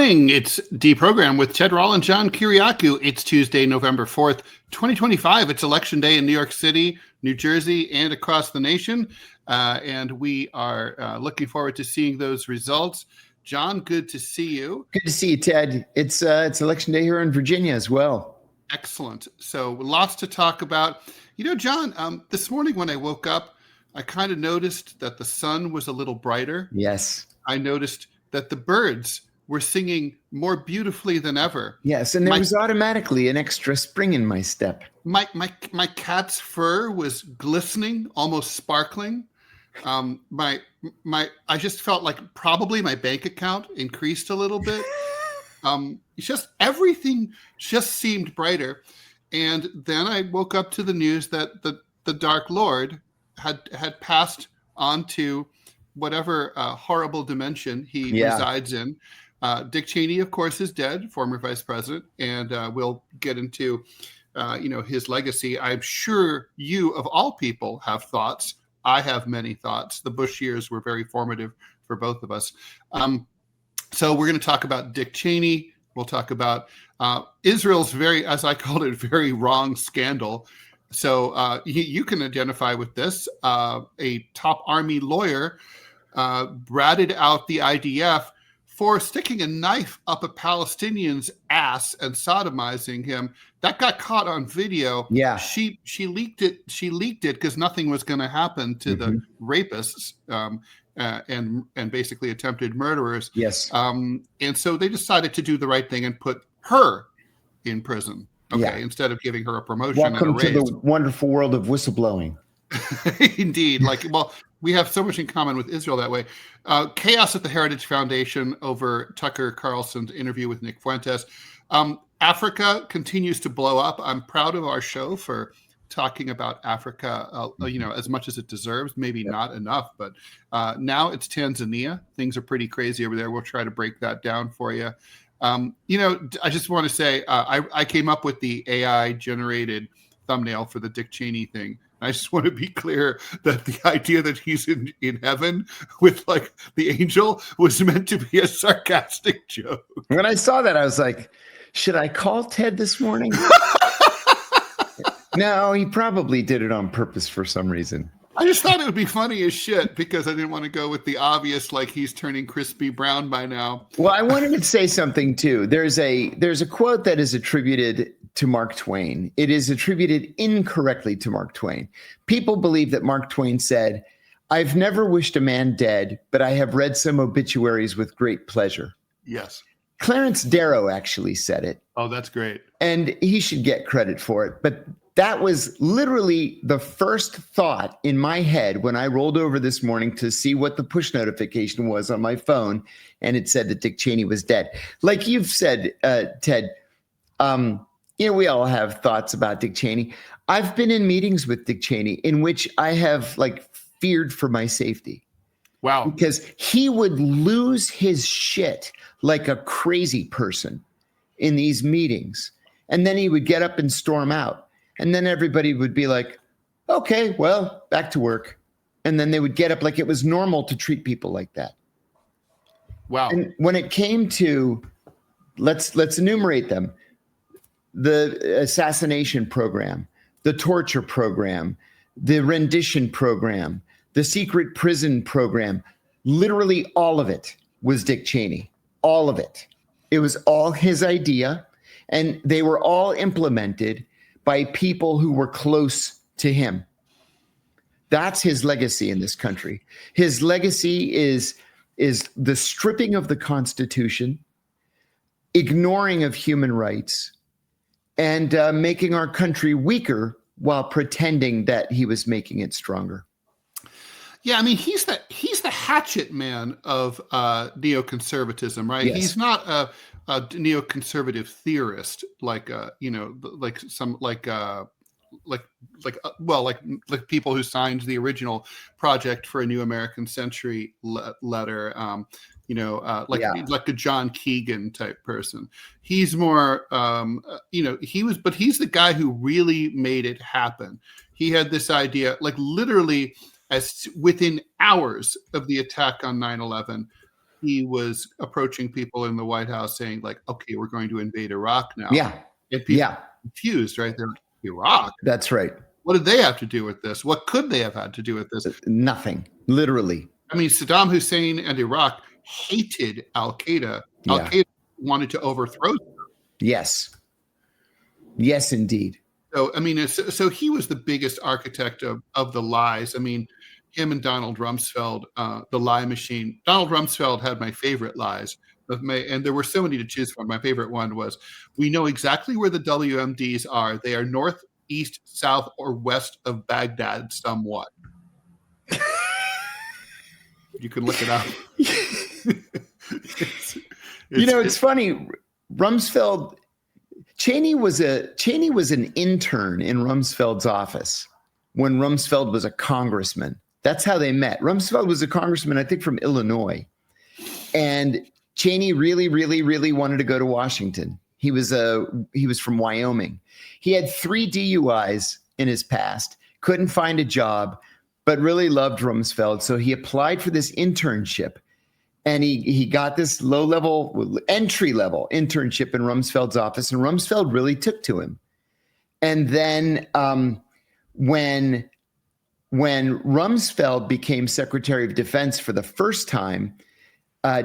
morning. It's DeProgram with Ted Rall and John Kiriakou. It's Tuesday, November 4th, 2025. It's Election Day in New York City, New Jersey, and across the nation. And we are looking forward to seeing those results. John, good to see you. Good to see you, Ted. It's Election Day here in Virginia as well. Excellent. So lots to talk about. You know, John, this morning when I woke up, I kind of noticed that the sun was a little brighter. Yes. I noticed that the birds were singing more beautifully than ever. Yes, and there was automatically an extra spring in my step. My cat's fur was glistening, almost sparkling. I just felt like probably my bank account increased a little bit. It's just everything just seemed brighter. And then I woke up to the news that the Dark Lord had passed on to whatever horrible dimension he resides in. Dick Cheney, of course, is dead, former vice president, and we'll get into his legacy. I'm sure you, of all people, have thoughts. I have many thoughts. The Bush years were very formative for both of us. So we're going to talk about Dick Cheney. We'll talk about Israel's very, as I called it, very wrong scandal. So you can identify with this. A top army lawyer ratted out the IDF for sticking a knife up a Palestinian's ass and sodomizing him. That got caught on video. Yeah. She leaked it. She leaked it because nothing was going to happen to the rapists and basically attempted murderers. Yes. And so they decided to do the right thing and put her in prison. Okay. Instead of giving her a promotion. Welcome and a raise. to the wonderful world of whistleblowing. Indeed. We have so much in common with Israel that way. Chaos at the Heritage Foundation over Tucker Carlson's interview with Nick Fuentes. Africa continues to blow up. I'm proud of our show for talking about Africa, as much as it deserves. Maybe not enough, but now it's Tanzania. Things are pretty crazy over there. We'll try to break that down for you. I just want to say I came up with the AI-generated thumbnail for the Dick Cheney thing. I just want to be clear that the idea that he's in heaven with like the angel was meant to be a sarcastic joke. When I saw that, I was like, should I call Ted this morning? No, he probably did it on purpose for some reason. I just thought it would be funny as shit because I didn't want to go with the obvious, like he's turning crispy brown by now. Well, I wanted to say something too. There's a quote that is attributed to Mark Twain. It is attributed incorrectly to Mark Twain. People believe that Mark Twain said, "I've never wished a man dead, but I have read some obituaries with great pleasure." Yes. Clarence Darrow actually said it. Oh, that's great. And he should get credit for it. But that was literally the first thought in my head when I rolled over this morning to see what the push notification was on my phone. And it said that Dick Cheney was dead. Like you've said, Ted, we all have thoughts about Dick Cheney. I've been in meetings with Dick Cheney in which I have feared for my safety. Wow. Because he would lose his shit like a crazy person in these meetings. And then he would get up and storm out. And then everybody would be like, okay, well, back to work. And then they would get up like it was normal to treat people like that. Wow. And when it came to, let's enumerate them. The assassination program, the torture program, the rendition program, the secret prison program, literally all of it was Dick Cheney. All of it. It was all his idea, and they were all implemented by people who were close to him. That's his legacy in this country. His legacy is the stripping of the Constitution, ignoring of human rights, and making our country weaker while pretending that he was making it stronger. Yeah, I mean, he's the hatchet man of neoconservatism, right? Yes. He's not a neoconservative theorist like people who signed the original Project for a New American Century letter, like a John Keegan type person. He's more, he's the guy who really made it happen. He had this idea, like literally as within hours of the attack on 9/11, he was approaching people in the White House saying, like, okay, we're going to invade Iraq now. Yeah. And people Yeah. are confused, right? They're like, Iraq? That's right. What did they have to do with this? What could they have had to do with this? Nothing. Literally. I mean, Saddam Hussein and Iraq hated al-Qaeda. Yeah. Al-Qaeda wanted to overthrow them. Yes. Yes, indeed. So, I mean, so he was the biggest architect of the lies. I mean, him and Donald Rumsfeld, the lie machine. Donald Rumsfeld had my favorite lies. And there were so many to choose from. My favorite one was, we know exactly where the WMDs are. They are north, east, south, or west of Baghdad somewhat. You can look it up. It's funny. Rumsfeld, Cheney was an intern in Rumsfeld's office when Rumsfeld was a congressman. That's how they met. Rumsfeld was a congressman, I think, from Illinois. And Cheney really, really, really wanted to go to Washington. He was from Wyoming. He had 3 DUIs in his past, couldn't find a job, but really loved Rumsfeld. So he applied for this internship, and he got this entry-level internship in Rumsfeld's office, and Rumsfeld really took to him. And then when Rumsfeld became Secretary of Defense for the first time,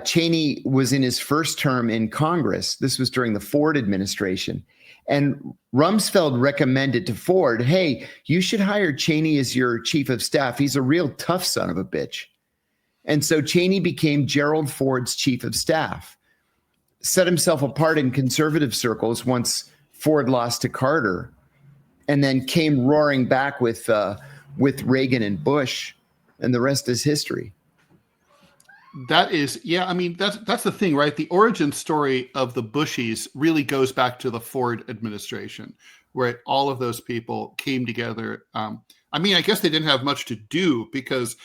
Cheney was in his first term in Congress. This was during the Ford administration. And Rumsfeld recommended to Ford, hey, you should hire Cheney as your chief of staff. He's a real tough son of a bitch. And so Cheney became Gerald Ford's chief of staff, set himself apart in conservative circles once Ford lost to Carter, and then came roaring back with Reagan and Bush, and the rest is history. That is, yeah, I mean, that's the thing, right? The origin story of the Bushies really goes back to the Ford administration, where all of those people came together. I mean, I guess they didn't have much to do because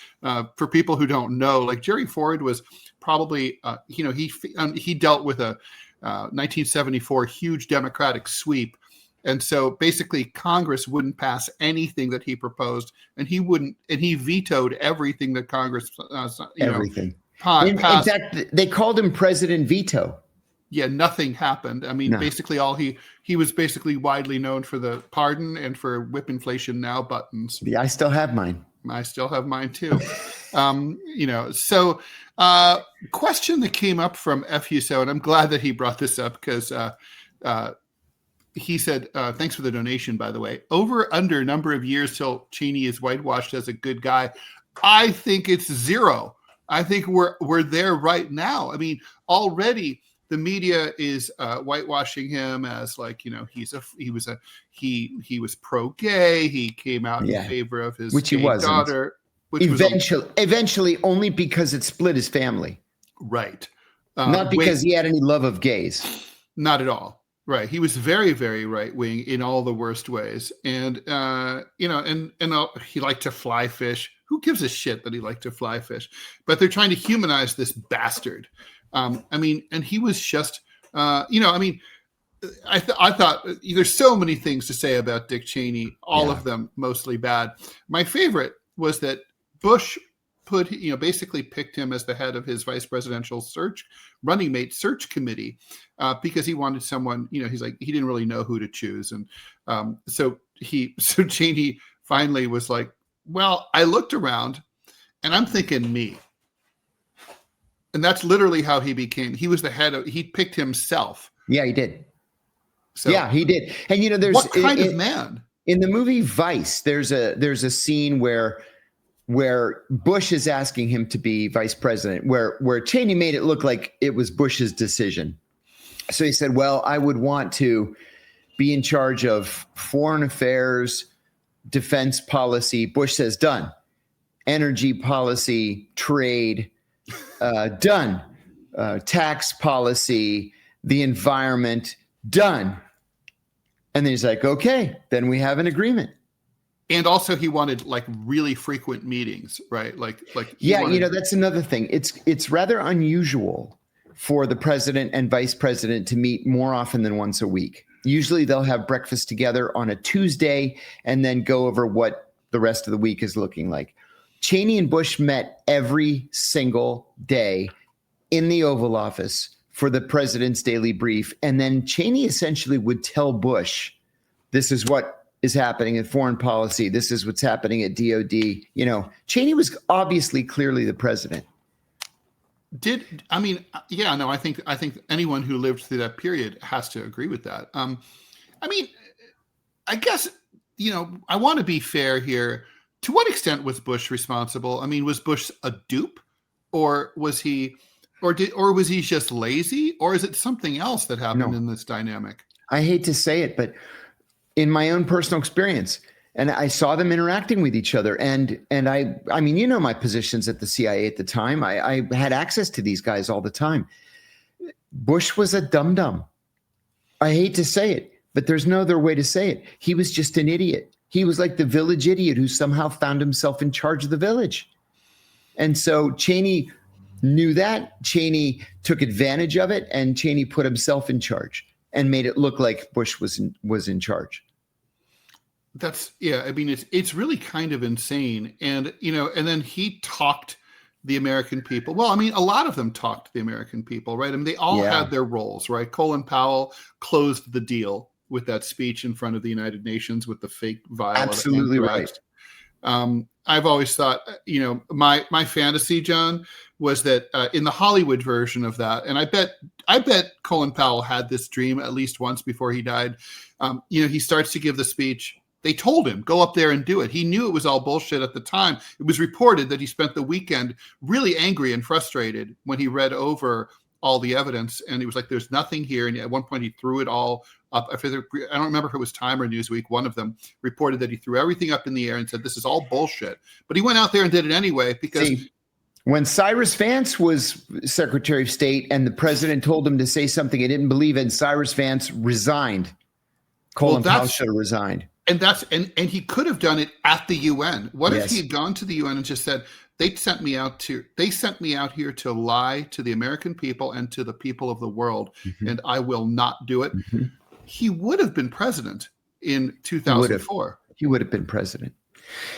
for people who don't know, like Jerry Ford was probably, he dealt with a 1974 huge Democratic sweep. And so basically Congress wouldn't pass anything that he proposed, and he vetoed everything that Congress, everything. In fact, they called him President Veto. Yeah, nothing happened. I mean, basically he was basically widely known for the pardon and for whip inflation now buttons. Yeah, I still have mine. I still have mine too. So question that came up from FUSO, and I'm glad that he brought this up because he said, thanks for the donation, by the way. Over under number of years till Cheney is whitewashed as a good guy. I think it's 0. I think we're there right now. I mean, already the media is whitewashing him as like, he was pro-gay. He came out in favor of his daughter. Eventually, only because it split his family. Right. Not because he had any love of gays. Not at all. Right. He was very, very right wing in all the worst ways. And, he liked to fly fish. Who gives a shit that he liked to fly fish? But they're trying to humanize this bastard. And he was just, I thought there's so many things to say about Dick Cheney, all of them mostly bad. My favorite was that Bush basically picked him as the head of his vice presidential running mate search committee because he wanted someone, he's like, he didn't really know who to choose. And so Cheney finally was like, well, I looked around and I'm thinking me. And that's literally how he was the head he picked himself. Yeah, he did. So, yeah, he did. And there's what kind of man? In the movie Vice, there's a scene where Bush is asking him to be vice president, where Cheney made it look like it was Bush's decision. So he said, well, I would want to be in charge of foreign affairs, defense policy. Bush says, done. Energy policy, trade, done. Tax policy, the environment, done. And then he's like, okay, then we have an agreement. And also he wanted like really frequent meetings, right? That's another thing. It's rather unusual for the president and vice president to meet more often than once a week. Usually they'll have breakfast together on a Tuesday and then go over what the rest of the week is looking like. Cheney and Bush met every single day in the Oval Office for the president's daily brief. And then Cheney essentially would tell Bush, this is what is happening in foreign policy. This is what's happening at DOD. You know, Cheney was obviously clearly the president. I think anyone who lived through that period has to agree with that. I guess, I want to be fair here. To what extent was Bush responsible? I mean, was Bush a dupe, or was he just lazy, or is it something else that happened in this dynamic? I hate to say it, but in my own personal experience, and I saw them interacting with each other, and I mean, my positions at the CIA at the time. I had access to these guys all the time. Bush was a dum-dum. I hate to say it, but there's no other way to say it. He was just an idiot. He was like the village idiot who somehow found himself in charge of the village. And so Cheney knew that. Cheney took advantage of it, and Cheney put himself in charge and made it look like Bush was in charge. It's really kind of insane. And, and then he talked the American people. Well, I mean, a lot of them talked to the American people, right? I mean, they all had their roles, right? Colin Powell closed the deal with that speech in front of the United Nations with the fake vial. Absolutely right. I've always thought, my fantasy, John, was that in the Hollywood version of that, and I bet Colin Powell had this dream at least once before he died. He starts to give the speech. They told him, go up there and do it. He knew it was all bullshit at the time. It was reported that he spent the weekend really angry and frustrated when he read over all the evidence, and he was like, there's nothing here. And at one point he threw it all up. I don't remember if it was Time or Newsweek. One of them reported that he threw everything up in the air and said, this is all bullshit. But he went out there and did it anyway because... When Cyrus Vance was Secretary of State and the president told him to say something he didn't believe in, Cyrus Vance resigned. Colin Powell should have resigned. And he could have done it at the UN. What if he had gone to the UN and just said, they sent me out here to lie to the American people and to the people of the world, and I will not do it. He would have been president in 2004. He would have been president.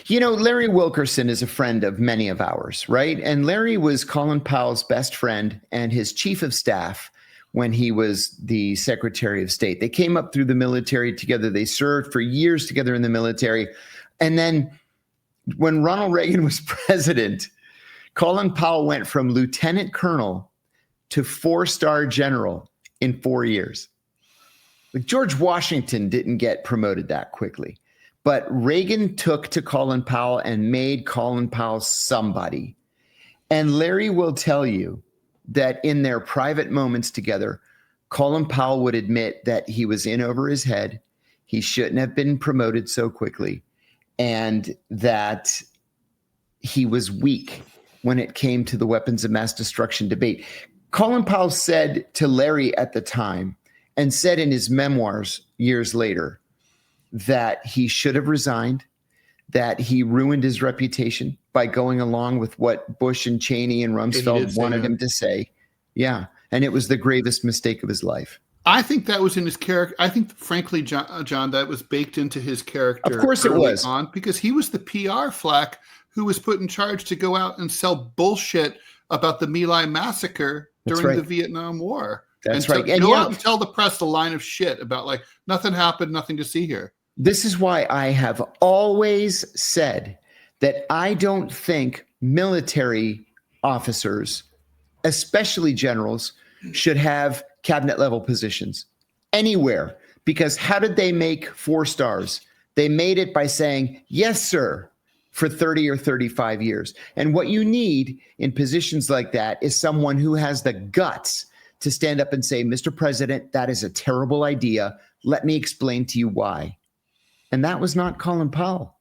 Larry Wilkerson is a friend of many of ours, right? And Larry was Colin Powell's best friend and his chief of staff when he was the Secretary of State. They came up through the military together. They served for years together in the military. And then when Ronald Reagan was president, Colin Powell went from lieutenant colonel to 4-star general in 4 years. Like George Washington didn't get promoted that quickly. But Reagan took to Colin Powell and made Colin Powell somebody. And Larry will tell you that in their private moments together, Colin Powell would admit that he was in over his head. He shouldn't have been promoted so quickly, and that he was weak when it came to the weapons of mass destruction debate. Colin Powell said to Larry at the time, and said in his memoirs years later, that he should have resigned, that he ruined his reputation by going along with what Bush and Cheney and Rumsfeld wanted him to say. Yeah. And it was the gravest mistake of his life. I think that was in his character. I think, frankly, John, that was baked into his character. Of course it was. Because he was the PR flack who was put in charge to go out and sell bullshit about the My Lai massacre during the Vietnam War. That's right. And go out and tell the press a line of shit about like, nothing happened, nothing to see here. This is why I have always said that I don't think military officers, especially generals, should have cabinet level positions anywhere. Because how did they make 4 stars? They made it by saying, yes, sir, for 30 or 35 years. And what you need in positions like that is someone who has the guts to stand up and say, Mr. President, that is a terrible idea. Let me explain to you why. And that was not Colin Powell.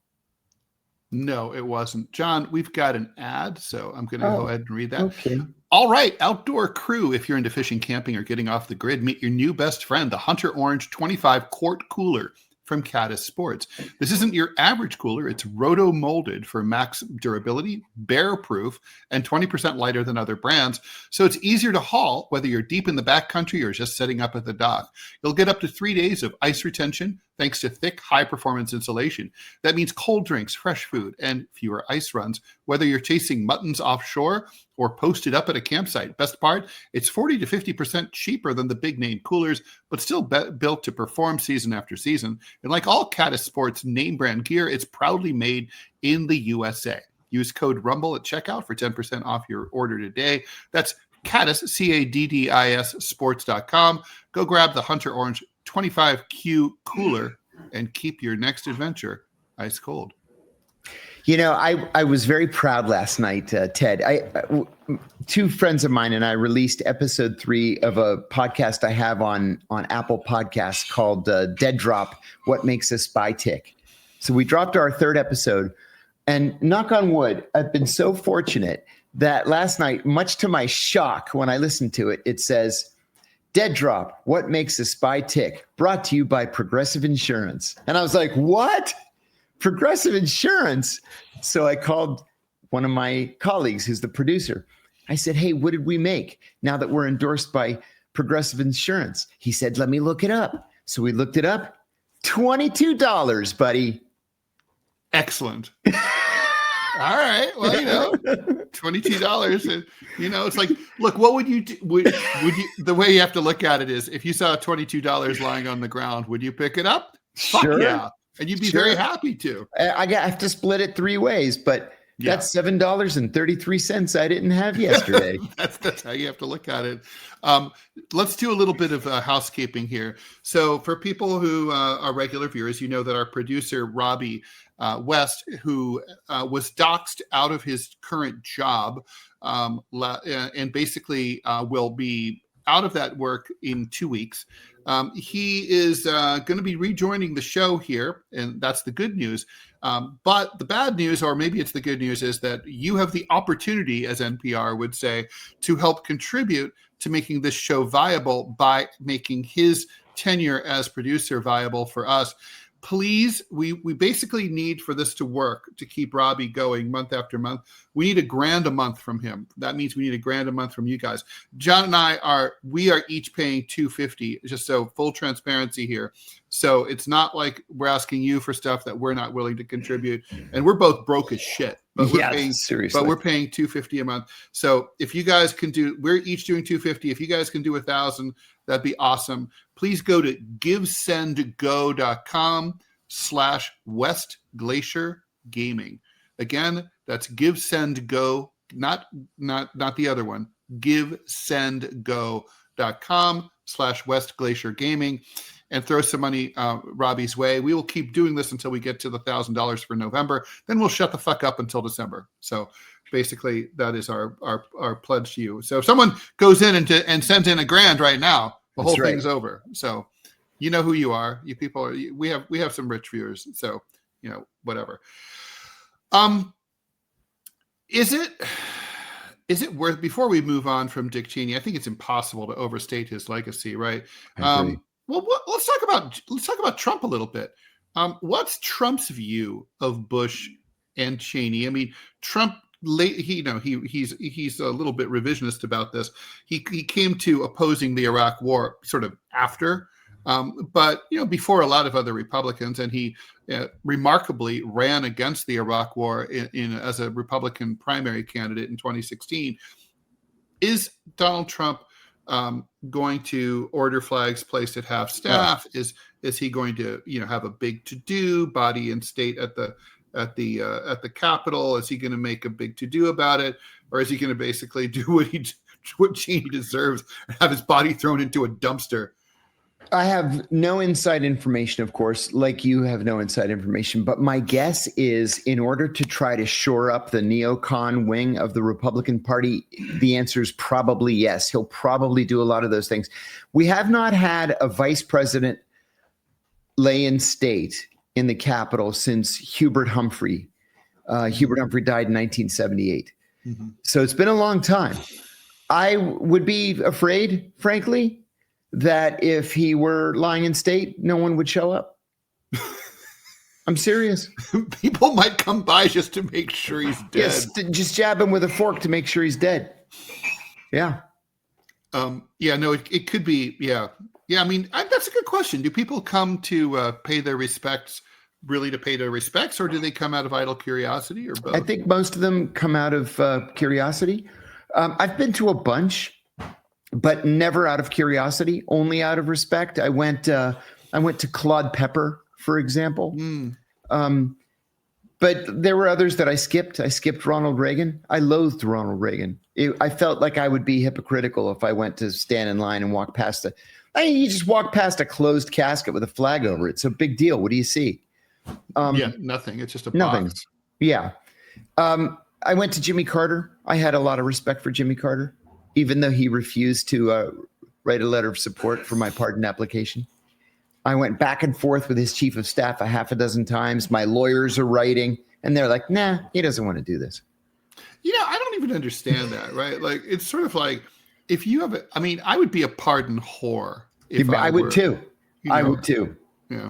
No, it wasn't. John, we've got an ad, so I'm going to go ahead and read that. Okay. All right, outdoor crew, if you're into fishing, camping, or getting off the grid, meet your new best friend, the Hunter Orange 25-quart cooler from Caddis Sports. This isn't your average cooler. It's roto-molded for max durability, bear-proof, and 20% lighter than other brands. So it's easier to haul, whether you're deep in the backcountry or just setting up at the dock. You'll get up to 3 days of ice retention, thanks to thick, high-performance insulation. That means cold drinks, fresh food, and fewer ice runs, whether you're chasing muttons offshore or posted up at a campsite. Best part, it's 40 to 50% cheaper than the big-name coolers, but still built to perform season after season. And like all Caddis Sports name-brand gear, it's proudly made in the USA. Use code RUMBLE at checkout for 10% off your order today. That's Caddis, Caddis, sports.com. Go grab the Hunter Orange 25Q cooler and keep your next adventure ice cold. You know, I was very proud last night, Ted. Two friends of mine and I released episode 3 of a podcast I have on Apple Podcasts called Dead Drop, What Makes a Spy Tick. So we dropped our 3rd episode, and knock on wood, I've been so fortunate that last night, much to my shock when I listened to it, it says, Dead Drop, What Makes a Spy Tick, brought to you by Progressive Insurance. And I was like, what? Progressive Insurance? So I called one of my colleagues who's the producer. I said, hey, what did we make now that we're endorsed by Progressive Insurance? He said, let me look it up. So we looked it up. $22, buddy. Excellent. All right. Well, you know, $22. And, you know, it's like, look, what would you do? Would you? The way you have to look at it is, if you saw $22 lying on the ground, would you pick it up? Sure. Fuck yeah. And you'd be very happy to. I have to split it 3 ways, but that's $7.33 I didn't have yesterday. That's how you have to look at it. Let's do a little bit of housekeeping here. So for people who are regular viewers, you know that our producer, Robbie West, who was doxxed out of his current job and basically will be out of that work in 2 weeks. He is going to be rejoining the show here, and that's the good news. But the bad news, or maybe it's the good news, is that you have the opportunity, as NPR would say, to help contribute to making this show viable by making his tenure as producer viable for us. Please, we basically need, for this to work, to keep Robbie going month after month, we need $1,000 a month from him. That means we need $1,000 a month from you guys. John and I are each paying $250, just so full transparency here. So it's not like we're asking you for stuff that we're not willing to contribute. And we're both broke as shit. But we're paying, seriously. But we're paying $250 a month. So if you guys can do, we're each doing $250. If you guys can do $1,000, that'd be awesome. Please go to givesendgo.com/West Glacier Gaming. Again, that's givesendgo, not the other one. Givesendgo.com/West Glacier Gaming, and throw some money Robbie's way. We will keep doing this until we get to the $1,000 for November. Then we'll shut the fuck up until December. So basically, that is our pledge to you. So if someone goes in and sends in $1,000 right now, the whole thing's over. So you know who you are. You people are. We have some rich viewers. So you know, whatever. Is it worth, before we move on from Dick Cheney? I think it's impossible to overstate his legacy, right? Well, let's talk about Trump a little bit. What's Trump's view of Bush and Cheney? I mean, Trump, he's a little bit revisionist about this. He came to opposing the Iraq War sort of after, but before a lot of other Republicans, and he remarkably ran against the Iraq War in as a Republican primary candidate in 2016. Is Donald Trump going to order flags placed at half staff? Is he going to have a big to-do, body and state at the Capitol? Is he going to make a big to-do about it, or is he going to basically do what Cheney deserves and have his body thrown into a dumpster? I have no inside information, of course, like you have no inside information. But my guess is, in order to try to shore up the neocon wing of the Republican Party, the answer is probably yes. He'll probably do a lot of those things. We have not had a vice president lay in state in the Capitol since Hubert Humphrey. Hubert Humphrey died in 1978. Mm-hmm. So it's been a long time. I would be afraid, frankly, that if he were lying in state, no one would show up. I'm serious. People might come by just to make sure he's dead. Yes, just jab him with a fork to make sure he's dead. Yeah. It could be. Yeah. I mean, that's that's a good question. Do people come to pay their respects, really to pay their respects, or do they come out of idle curiosity, or both? I think most of them come out of curiosity. I've been to a bunch, but never out of curiosity, only out of respect. I went to Claude Pepper, for example. But there were others that I skipped. I skipped Ronald Reagan. I loathed Ronald Reagan. I felt like I would be hypocritical if I went to stand in line and walk past you just walk past a closed casket with a flag over it. It's a big deal. What do you see? Nothing. It's just a box. Yeah. I went to Jimmy Carter. I had a lot of respect for Jimmy Carter, even though he refused to write a letter of support for my pardon application. I went back and forth with his chief of staff a half a dozen times. My lawyers are writing, and they're like, nah, he doesn't want to do this. I don't even understand that, right? Like, it's sort of like, if you have I would be a pardon whore. I would too. I would too. Yeah.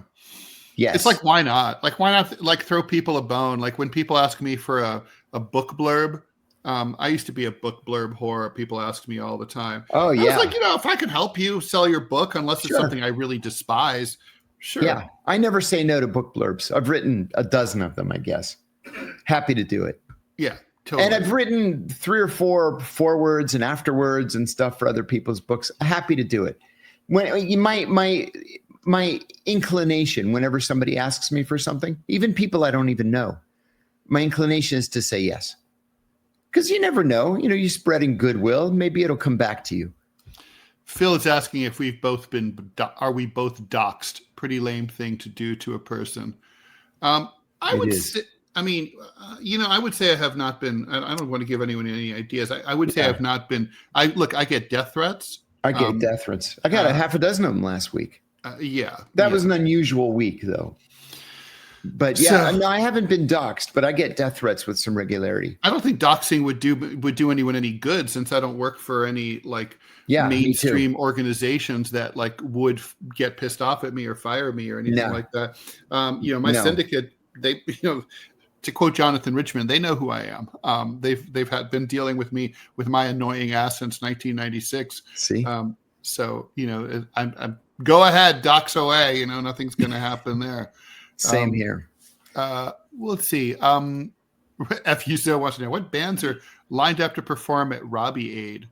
Yes. It's like, why not? Like, why not like throw people a bone? Like when people ask me for a book blurb, I used to be a book blurb whore. People ask me all the time. Oh, yeah. I was like, if I can help you sell your book, unless it's something I really despise, sure. Yeah. I never say no to book blurbs. I've written a dozen of them, I guess. Happy to do it. Yeah, totally. And I've written 3 or 4 forewords and afterwords and stuff for other people's books. Happy to do it. When my inclination, whenever somebody asks me for something, even people I don't even know, my inclination is to say yes. Because you never know, you're spreading goodwill. Maybe it'll come back to you. Phil is asking if are we both doxxed? Pretty lame thing to do to a person. I would say I have not been, I don't want to give anyone any ideas. I would say I have not been, I get death threats. I get death threats. I got a half a dozen of them last week. That was an unusual week though. But I haven't been doxxed, but I get death threats with some regularity. I don't think doxing would do anyone any good, since I don't work for any mainstream organizations that would get pissed off at me or fire me or anything like that. My syndicate, they, to quote Jonathan Richman, they know who I am. They've been dealing with me with my annoying ass since 1996. See, so I'm go ahead, dox away. Nothing's going to happen there. Same here. Let's see. FUSO wants to know what bands are lined up to perform at Robbie Aid.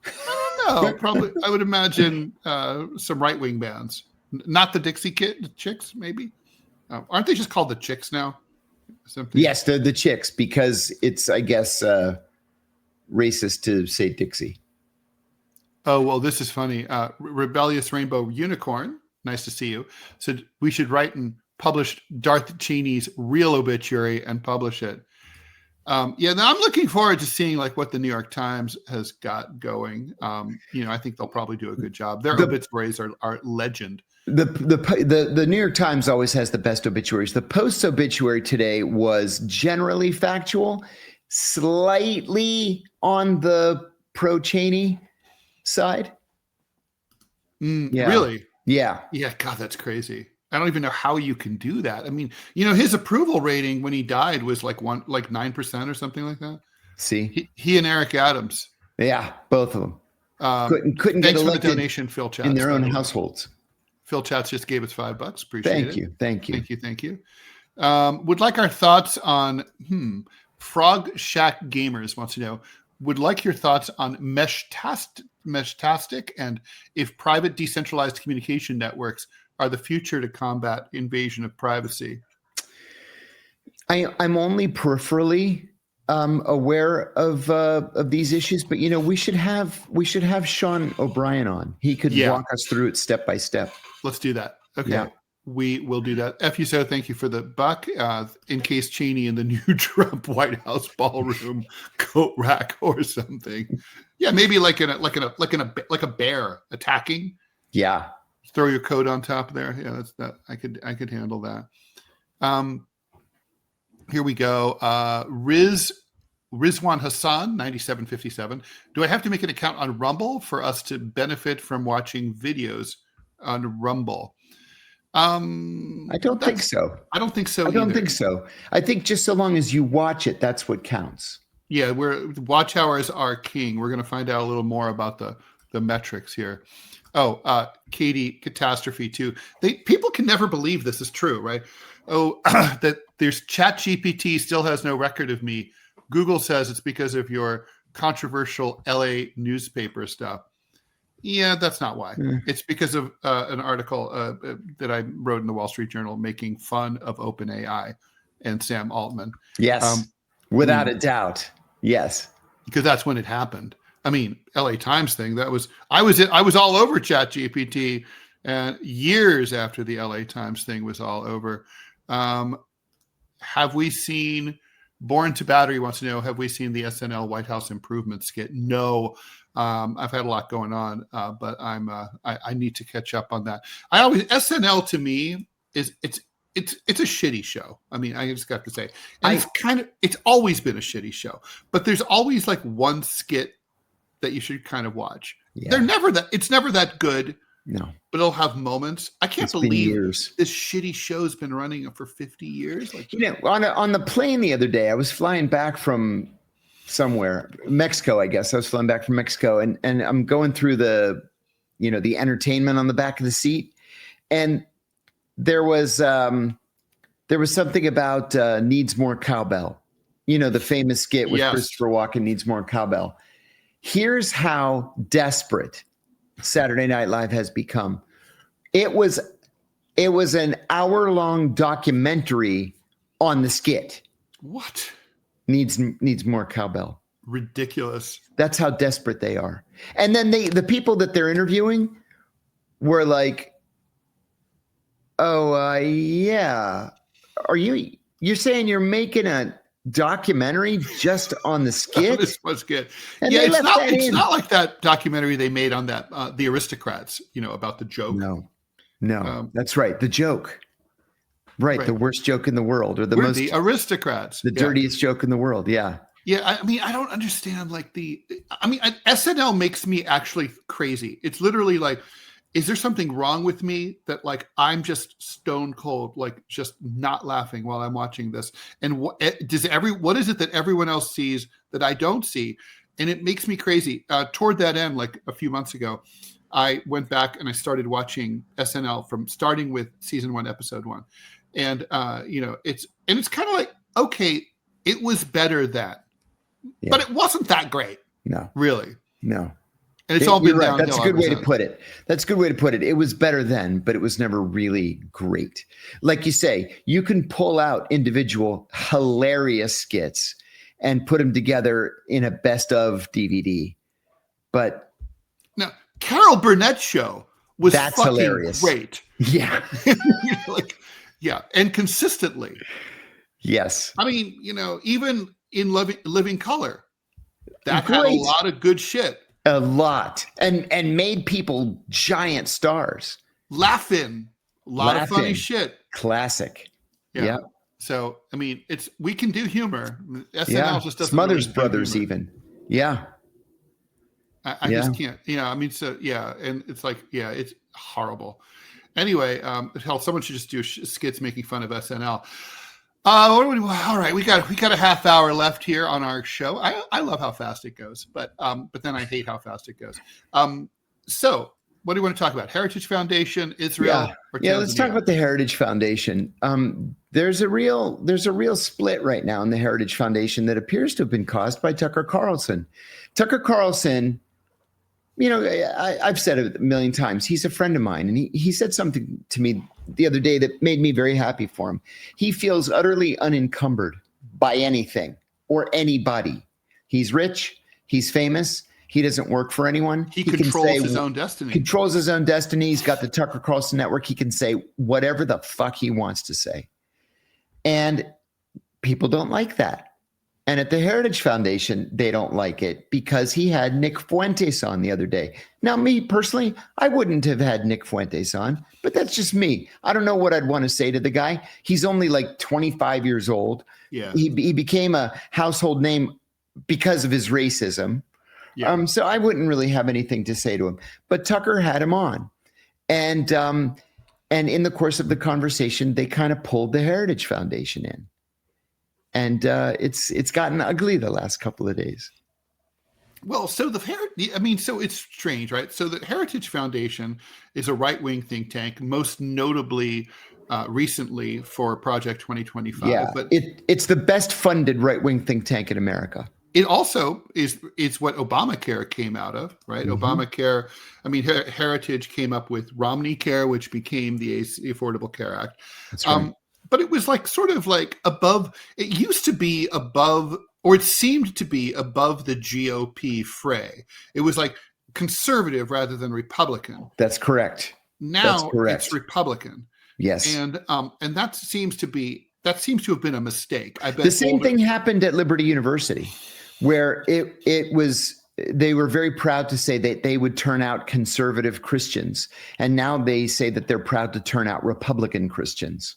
I don't know. Probably, I would imagine some right-wing bands. Not the Dixie Chicks, maybe. Aren't they just called the Chicks now? Something? Yes, they're the Chicks because it's, I guess, racist to say Dixie. Oh, well, this is funny. Rebellious Rainbow Unicorn, nice to see you, said we should write and publish Darth Cheney's real obituary and publish it. Now I'm looking forward to seeing what the New York Times has got going. I think they'll probably do a good job. Their obituaries are legend. The New York Times always has the best obituaries. The Post's obituary today was generally factual, slightly on the pro-Cheney side. Really? Yeah. Yeah. God, that's crazy. I don't even know how you can do that. I mean, his approval rating when he died was 9% or something like that. See, he and Eric Adams. Yeah, both of them couldn't get elected for the donation, Phil Chats, in their own households. Phil Chats just gave us $5. Appreciate it. Thank you. Would like our thoughts on Frog Shack Gamers wants to know. Would like your thoughts on Meshtastic and if private decentralized communication networks are the future to combat invasion of privacy. I'm only peripherally aware of these issues, but we should have Sean O'Brien on. He could walk us through it step by step. Let's do that. Okay. Yeah. We will do that. FUSO, thank you for the buck. In case Cheney in the new Trump White House ballroom coat rack or something. Yeah, maybe like a bear attacking. Yeah. Throw your coat on top there. Yeah, that's that. I could handle that. Here we go. Rizwan Hassan, 9757. Do I have to make an account on Rumble for us to benefit from watching videos on Rumble? I don't think so. I don't think so. I don't think so. I think just so long as you watch it, that's what counts. Yeah, watch hours are king. We're going to find out a little more about the metrics here. Katie Catastrophe too. People can never believe this is true, right? Oh, that there's ChatGPT still has no record of me. Google says it's because of your controversial LA newspaper stuff. Yeah, that's not why. It's because of an article that I wrote in the Wall Street Journal making fun of OpenAI and Sam Altman. Yes, without a doubt. Yes, because that's when it happened. I mean, LA Times thing. I was all over ChatGPT, and years after the LA Times thing was all over. Have we seen? Born to Battery wants to know: have we seen the SNL White House improvement skit? No. I've had a lot going on, but I need to catch up on that. SNL to me is it's a shitty show. I mean, I just got to say, and it's always been a shitty show, but there's always like one skit that you should kind of watch. Yeah. It's never that good. No, but it'll have moments. I can't believe this shitty show's been running for 50 years. Like, on the plane the other day, I was flying back from somewhere, Mexico, I guess. I was flying back from Mexico, and I'm going through the entertainment on the back of the seat, and there was something about needs more cowbell. The famous skit with Christopher Walken, needs more cowbell. Here's how desperate Saturday Night Live has become. It was an hour-long documentary on the skit. What? Needs more cowbell. Ridiculous. That's how desperate they are. And then the people that they're interviewing were like, yeah. You're saying you're making a documentary just on the skit? This was good. Yeah, it's not like that documentary they made on that The Aristocrats, about the joke. No, that's right. The joke. Right, the worst joke in the world, or the Aristocrats, the dirtiest joke in the world. Yeah. I mean, I don't understand. SNL makes me actually crazy. It's literally like, is there something wrong with me that like I'm just stone cold, like just not laughing while I'm watching this? And what is it that everyone else sees that I don't see? And it makes me crazy. Toward that end, like a few months ago, I went back and I started watching SNL starting with season 1, episode 1. And it's kind of like, okay, it was better then, but it wasn't that great. No, really, no. And it's all been right. That's a good way to put it. That's a good way to put it. It was better then, but it was never really great. Like you say, you can pull out individual hilarious skits and put them together in a best of DVD. But now, Carol Burnett's show was fucking hilarious. Great. Yeah. Yeah, and consistently. Yes. I mean, even in Living Color, that had a lot of good shit. A lot. And made people giant stars. Laughing. A lot of funny shit. Classic. Yeah. So, I mean, we can do humor. SNL just doesn't. Smothers Brothers even. Yeah. I just can't. I mean, so, yeah. And it's like, it's horrible. Anyway, hell, someone should just do skits making fun of SNL. All right, we got a half hour left here on our show. I love how fast it goes, but then I hate how fast it goes. So what do you want to talk about? Heritage Foundation, Israel, or Tanzania? Let's talk about the Heritage Foundation. There's a real split right now in the Heritage Foundation that appears to have been caused by Tucker Carlson. Tucker Carlson. I've said it a million times. He's a friend of mine, and he said something to me the other day that made me very happy for him. He feels utterly unencumbered by anything or anybody. He's rich. He's famous. He doesn't work for anyone. He controls his own destiny. Controls his own destiny. He's got the Tucker Carlson network. He can say whatever the fuck he wants to say. And people don't like that. And at the Heritage Foundation, they don't like it because he had Nick Fuentes on the other day. Now, me personally, I wouldn't have had Nick Fuentes on, but that's just me. I don't know what I'd want to say to the guy. He's only like 25 years old. Yeah. He became a household name because of his racism. Yeah. So I wouldn't really have anything to say to him. But Tucker had him on. And in the course of the conversation, they kind of pulled the Heritage Foundation in. And it's gotten ugly the last couple of days. Well, so so it's strange, right? So the Heritage Foundation is a right-wing think tank, most notably recently for Project 2025. Yeah, But it's the best funded right-wing think tank in America. it also is what Obamacare came out of, right? Obamacare, Heritage came up with Romney Care, which became the Affordable Care Act. That's right. But it was like sort of like above, it used to be above, or it seemed to be above the GOP fray. It was like conservative rather than Republican. That's correct. Now it's Republican. Yes. And that seems to have been a mistake. I bet the same thing happened at Liberty University, where they were very proud to say that they would turn out conservative Christians. And now they say that they're proud to turn out Republican Christians.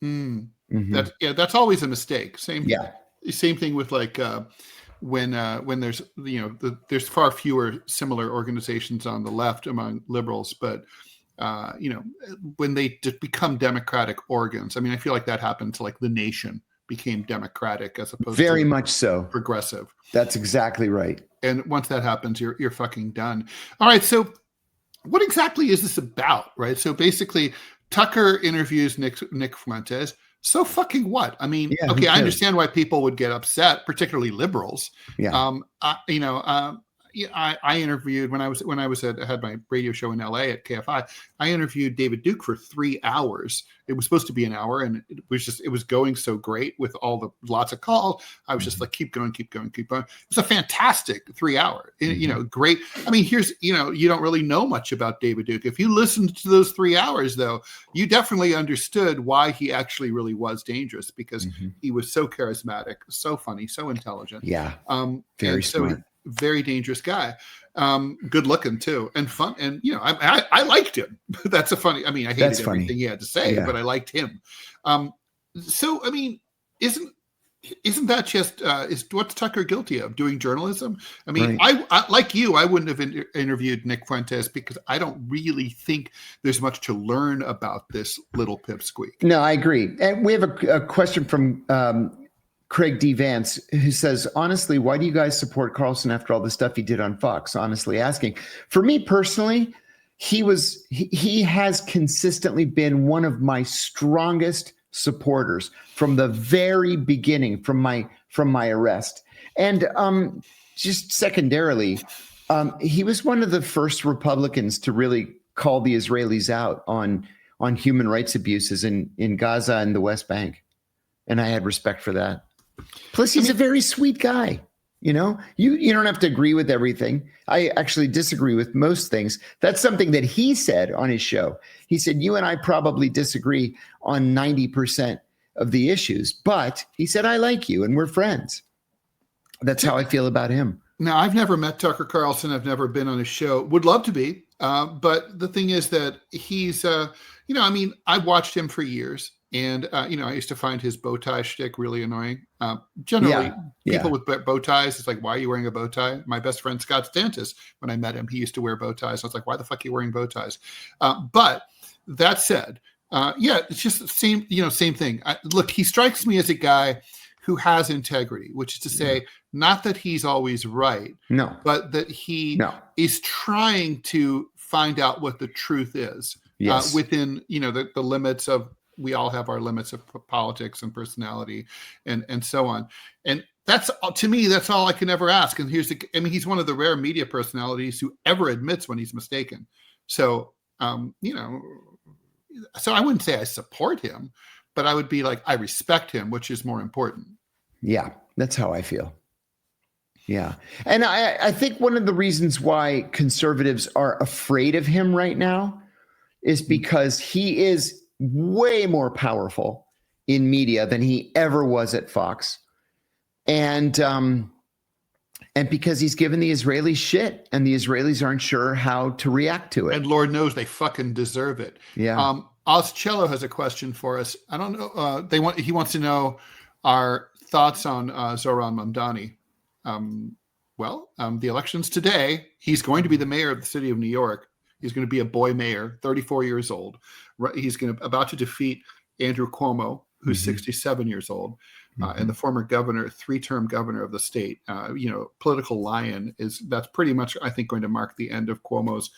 That's always a mistake. Same thing with like when there's there's far fewer similar organizations on the left among liberals, but when they become democratic organs. I feel like that happened to like The Nation became democratic as opposed very to much so progressive. That's exactly right. And once that happens, you're fucking done. All right, so what exactly is this about, right? So basically, Tucker interviews Nick Fuentes. So fucking what? I understand why people would get upset, particularly liberals. Yeah. I interviewed when I had my radio show in LA at KFI. I interviewed David Duke for 3 hours. It was supposed to be an hour, and it was going so great with lots of calls. I was just like, keep going. It's a fantastic 3 hour, great. Here's, you don't really know much about David Duke. If you listened to those 3 hours though, you definitely understood why he actually really was dangerous, because he was so charismatic, so funny, so intelligent. Yeah. Very smart. Very dangerous guy, good looking too, and fun. And I liked him. That's a funny. I hated everything he had to say, but I liked him. Isn't that just is what's Tucker guilty of? Doing journalism? Right. I like you. I wouldn't have interviewed Nick Fuentes because I don't really think there's much to learn about this little pipsqueak. No, I agree. And we have a question from Craig D. Vance, who says, honestly, why do you guys support Carlson after all the stuff he did on Fox? Honestly asking. For me personally, he has consistently been one of my strongest supporters from the very beginning, from my arrest. And just secondarily, he was one of the first Republicans to really call the Israelis out on human rights abuses in Gaza and the West Bank. And I had respect for that. Plus, he's a very sweet guy. You don't have to agree with everything. I actually disagree with most things. That's something that he said on his show. He said, you and I probably disagree on 90% of the issues, but he said, I like you and we're friends. That's how I feel about him. Now, I've never met Tucker Carlson. I've never been on his show. Would love to be. But the thing is that he's, I've watched him for years. And, I used to find his bow tie shtick really annoying. Generally, people with bow ties, it's like, why are you wearing a bow tie? My best friend, Scott Stantis, when I met him, he used to wear bow ties. I was like, why the fuck are you wearing bow ties? But that said, it's just the same thing. Look, he strikes me as a guy who has integrity, which is to say, not that he's always right, but that he is trying to find out what the truth is within, the limits of, we all have our limits of politics and personality and so on. And that's, to me, that's all I can ever ask. And he's one of the rare media personalities who ever admits when he's mistaken. So, so I wouldn't say I support him, but I would be like, I respect him, which is more important. Yeah, that's how I feel. Yeah. And I think one of the reasons why conservatives are afraid of him right now is because he is way more powerful in media than he ever was at Fox. And because he's given the Israelis shit and the Israelis aren't sure how to react to it. And Lord knows they fucking deserve it. Yeah. Oscello has a question for us. I don't know. He wants to know our thoughts on Zoran Mamdani. The election's today. He's going to be the mayor of the city of New York. He's going to be a boy mayor, 34 years old. He's about to defeat Andrew Cuomo, who's 67 years old, and the former governor, 3-term governor of the state, political lion, that's pretty much, I think, going to mark the end of Cuomo's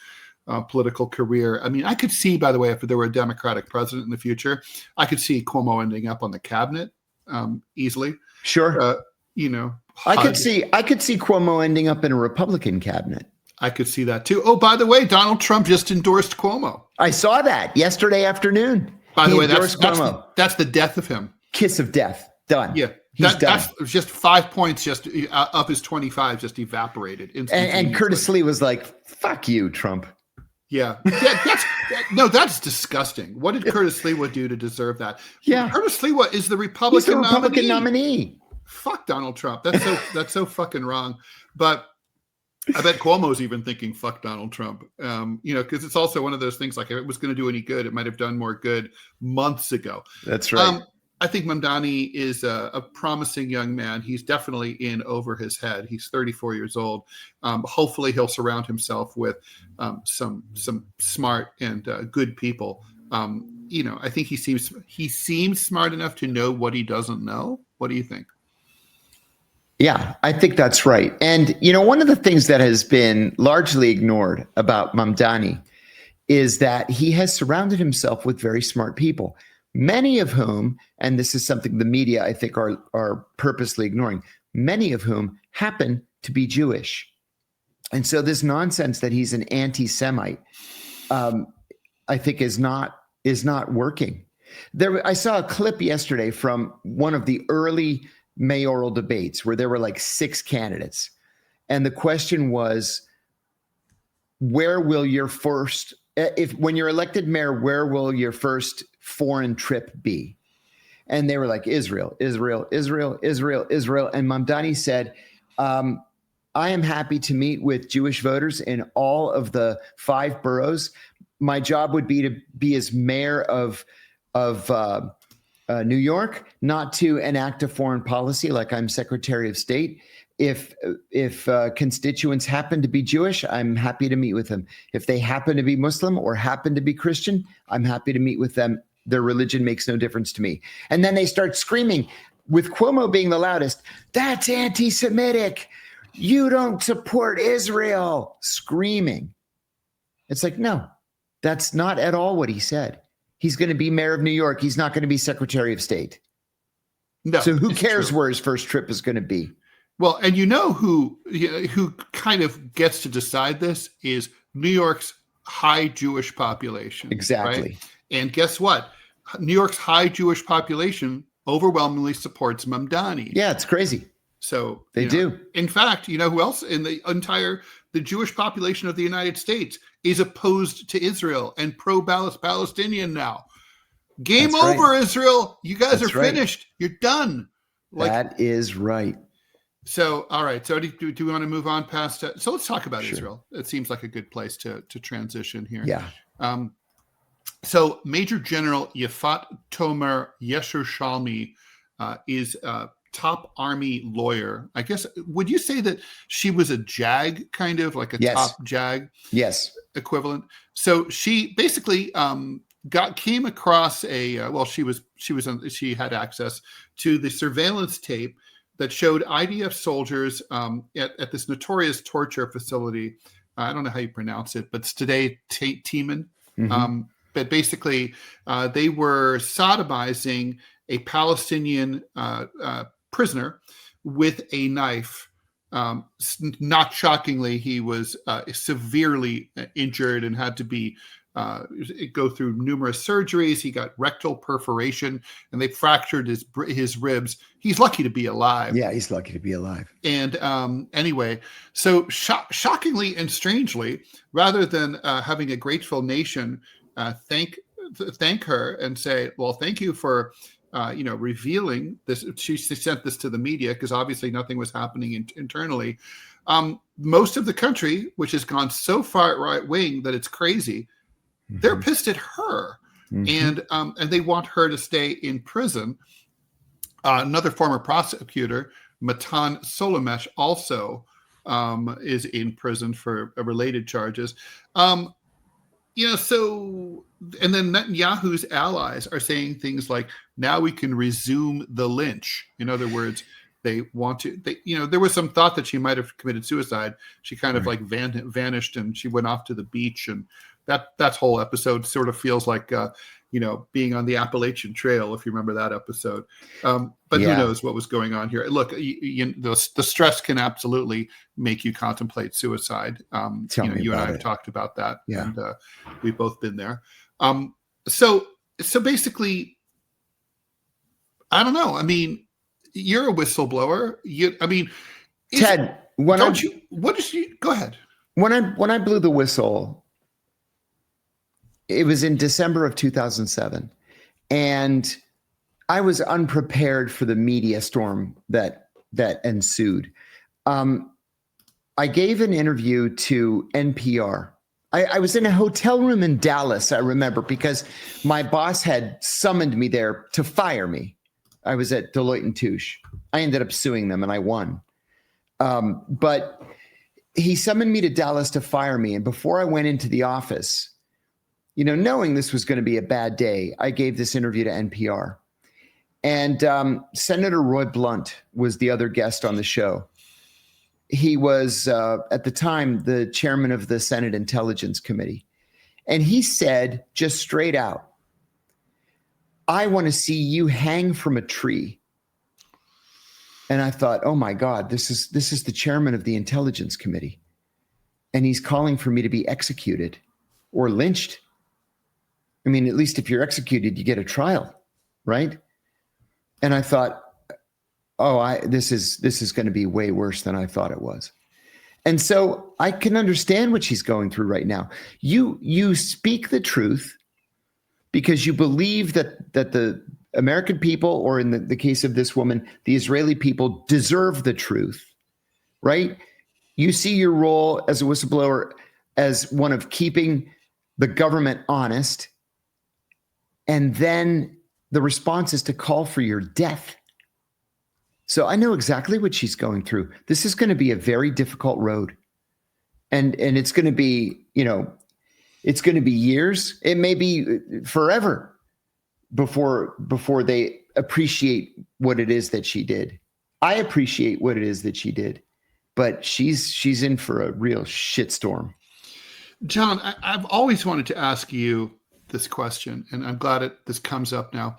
political career. I mean, I could see, by the way, if there were a Democratic president in the future, I could see Cuomo ending up on the cabinet easily. Sure. I could see Cuomo ending up in a Republican cabinet. I could see that too. Oh, by the way, Donald Trump just endorsed Cuomo. I saw that yesterday afternoon. By the way, that's the death of him. Kiss of death. Done. Yeah. That's just 5 points just up his 25 just evaporated. And Curtis Lee was like, fuck you, Trump. Yeah. That's disgusting. What did Curtis Lee do to deserve that? Yeah. Curtis Lee is the Republican nominee. Fuck Donald Trump. That's so fucking wrong. But I bet Cuomo's even thinking fuck Donald Trump. Because it's also one of those things, like, if it was going to do any good, it might have done more good months ago. That's right. I think Mamdani is a promising young man. He's definitely in over his head. He's 34 years old. Hopefully he'll surround himself with some smart and good people. I think he seems smart enough to know what he doesn't know. What do you think? Yeah, I think that's right. And, one of the things that has been largely ignored about Mamdani is that he has surrounded himself with very smart people, many of whom, and this is something the media, I think, are purposely ignoring, many of whom happen to be Jewish. And so this nonsense that he's an anti-Semite, I think is not working. I saw a clip yesterday from one of the early mayoral debates where there were like 6 candidates. And the question was, where will your first, when you're elected mayor, where will your first foreign trip be? And they were like, Israel, Israel, Israel, Israel, Israel. And Mamdani said, I am happy to meet with Jewish voters in all of the 5 boroughs. My job would be to be as mayor of New York, not to enact a foreign policy like I'm Secretary of State. If constituents happen to be Jewish, I'm happy to meet with them. If they happen to be Muslim or happen to be Christian, I'm happy to meet with them. Their religion makes no difference to me. And then they start screaming, with Cuomo being the loudest, that's anti-Semitic. You don't support Israel. Screaming. It's like, no, that's not at all what he said. He's going to be mayor of New York. He's not going to be Secretary of State. No. So who cares where his first trip is going to be? Well, and who kind of gets to decide this is New York's high Jewish population. Exactly. Right? And guess what? New York's high Jewish population overwhelmingly supports Mamdani. Yeah, it's crazy. So they do. In fact, who else in the Jewish population of the United States is opposed to Israel and pro-Palestinian now? Game over, right. Israel. You guys are finished. Right. You're done. That is right. So, all right. So do we want to move on past? So let's talk about Israel. It seems like a good place to transition here. Yeah. So Major General Yafat Tomer-Yerushalmi is a top army lawyer. I guess, would you say that she was a JAG, kind of like a top JAG equivalent? So she basically came across she had access to the surveillance tape that showed IDF soldiers at this notorious torture facility. I don't know how you pronounce it, but it's today Teman. Mm-hmm. But basically, they were sodomizing a Palestinian prisoner with a knife. Not shockingly, he was severely injured and had to be go through numerous surgeries. He got rectal perforation, and they fractured his ribs. He's lucky to be alive. Yeah, he's lucky to be alive. And anyway, so shockingly and strangely, rather than having a grateful nation thank her and say, well, thank you for revealing this. She sent this to the media because obviously nothing was happening internally. Most of the country, which has gone so far right wing that it's crazy, mm-hmm. they're pissed at her, mm-hmm. and they want her to stay in prison. Another former prosecutor, Matan Solomesh, also is in prison for related charges. So, and then Netanyahu's allies are saying things like, now we can resume the lynch. In other words, they want to, there was some thought that she might have committed suicide. She kind of like vanished, and she went off to the beach. And that whole episode sort of feels like, being on the Appalachian Trail, if you remember that episode. But who knows what was going on here? Look, the stress can absolutely make you contemplate suicide. You and I have talked about that, and we've both been there. So basically, I don't know. I mean, you're a whistleblower. Ted, go ahead. When I blew the whistle, it was in December of 2007, and I was unprepared for the media storm that ensued. I gave an interview to NPR. I was in a hotel room in Dallas, I remember, because my boss had summoned me there to fire me. I was at Deloitte & Touche. I ended up suing them, and I won. But he summoned me to Dallas to fire me, and before I went into the office, knowing this was going to be a bad day, I gave this interview to NPR. And Senator Roy Blunt was the other guest on the show. He was, at the time, the chairman of the Senate Intelligence Committee. And he said, just straight out, I want to see you hang from a tree. And I thought, oh my God, this is the chairman of the Intelligence Committee. And he's calling for me to be executed or lynched. I mean, at least if you're executed, you get a trial, right? And I thought, this is going to be way worse than I thought it was. And so I can understand what she's going through right now. You speak the truth because you believe that the American people, or in the case of this woman, the Israeli people, deserve the truth, right? You see your role as a whistleblower as one of keeping the government honest. And then the response is to call for your death. So I know exactly what she's going through. This is going to be a very difficult road. And it's going to be, it's going to be years. It may be forever before they appreciate what it is that she did. I appreciate what it is that she did, but she's in for a real shitstorm. John, I've always wanted to ask you this question, and I'm glad this comes up now.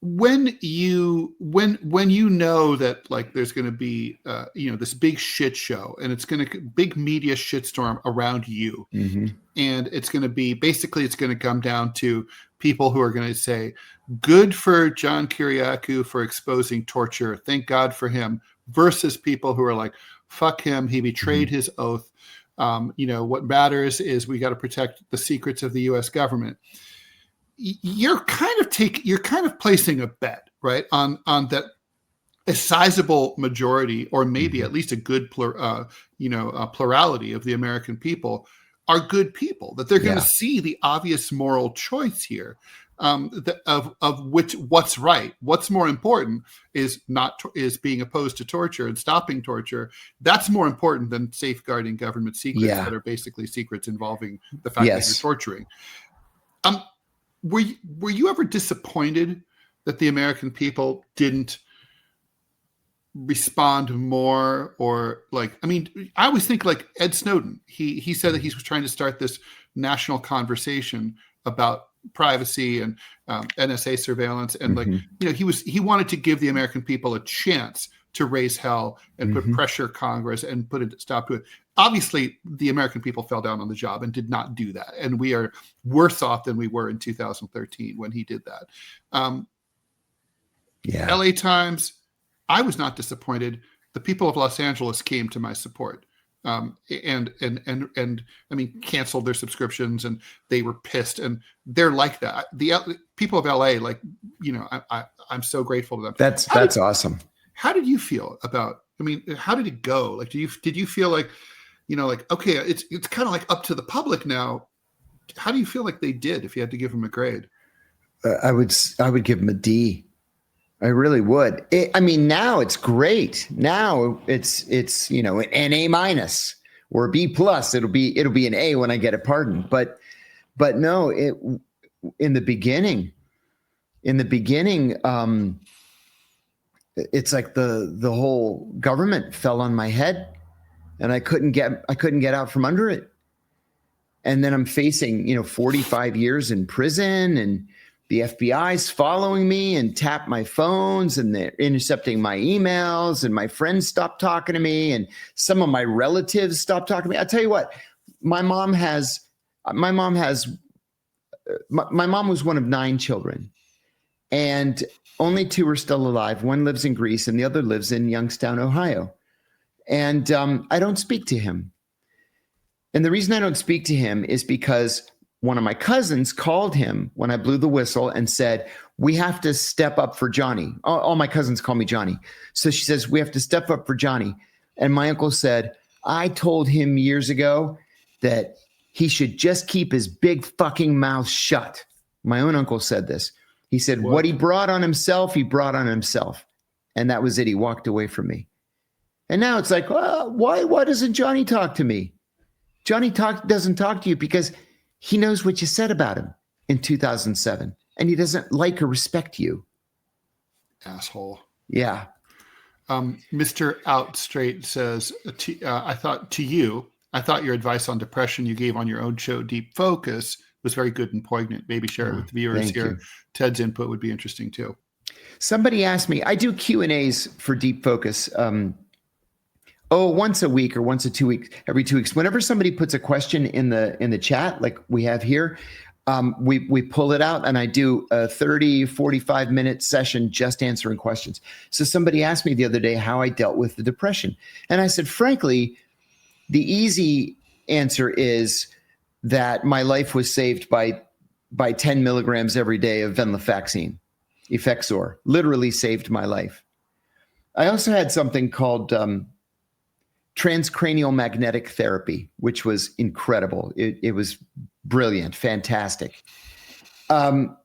When you know that like there's going to be this big shit show, and it's going to big media shitstorm around you, and it's going to come down to people who are going to say, "Good for John Kiriakou for exposing torture. Thank God for him," versus people who are like, "Fuck him. He betrayed his oath. What matters is we got to protect the secrets of the U.S. government." You're kind of placing a bet, right, on that a sizable majority, or maybe at least a good plurality of the American people are good people, that they're going to see the obvious moral choice here, of which what's right, what's more important is being opposed to torture and stopping torture. That's more important than safeguarding government secrets that are basically secrets involving the fact that you're torturing. Were you ever disappointed that the American people didn't respond more? Or I always think like Ed Snowden, he said that he was trying to start this national conversation about privacy and NSA surveillance, and he wanted to give the American people a chance to raise hell and put pressure Congress and put a stop to it. Obviously, the American people fell down on the job and did not do that. And we are worse off than we were in 2013 when he did that. LA Times, I was not disappointed. The people of Los Angeles came to my support. And canceled their subscriptions, and they were pissed, and they're like that. The people of LA, I'm so grateful to them. That's awesome. How did you feel about? How did it go? Like, did you feel like, okay, it's kind of like up to the public now? How do you feel like they did? If you had to give them a grade, I would give them a D. I really would. Now it's great. Now it's an A-, or a B plus. It'll be an A when I get a pardon. But no, in the beginning, it's like the whole government fell on my head, and I couldn't get out from under it. And then I'm facing, 45 years in prison, and the FBI's following me and tap my phones, and they're intercepting my emails, and my friends stopped talking to me, and some of my relatives stopped talking to me. I'll tell you what, my mom was one of 9 children, and only 2 are still alive. One lives in Greece and the other lives in Youngstown, Ohio. And I don't speak to him. And the reason I don't speak to him is because one of my cousins called him when I blew the whistle and said, we have to step up for Johnny. All my cousins call me Johnny. So she says, we have to step up for Johnny. And my uncle said, I told him years ago that he should just keep his big fucking mouth shut. My own uncle said this. He said, what he brought on himself, he brought on himself. And that was it. He walked away from me. And now it's like, well, why doesn't Johnny talk to me? Johnny doesn't talk to you because he knows what you said about him in 2007, and he doesn't like or respect you. Asshole. Yeah. Mr. Outstraight says, I thought your advice on depression you gave on your own show, Deep Focus, was very good and poignant. Maybe share it with the viewers here. You. Ted's input would be interesting too. Somebody asked me, I do Q&As for Deep Focus. Once a week or once every 2 weeks. Whenever somebody puts a question in the chat, like we have here, we pull it out, and I do a 30, 45-minute session just answering questions. So somebody asked me the other day how I dealt with the depression. And I said, frankly, the easy answer is that my life was saved by 10 milligrams every day of venlafaxine, Effexor, literally saved my life. I also had something called transcranial magnetic therapy, which was incredible. It was brilliant, fantastic. But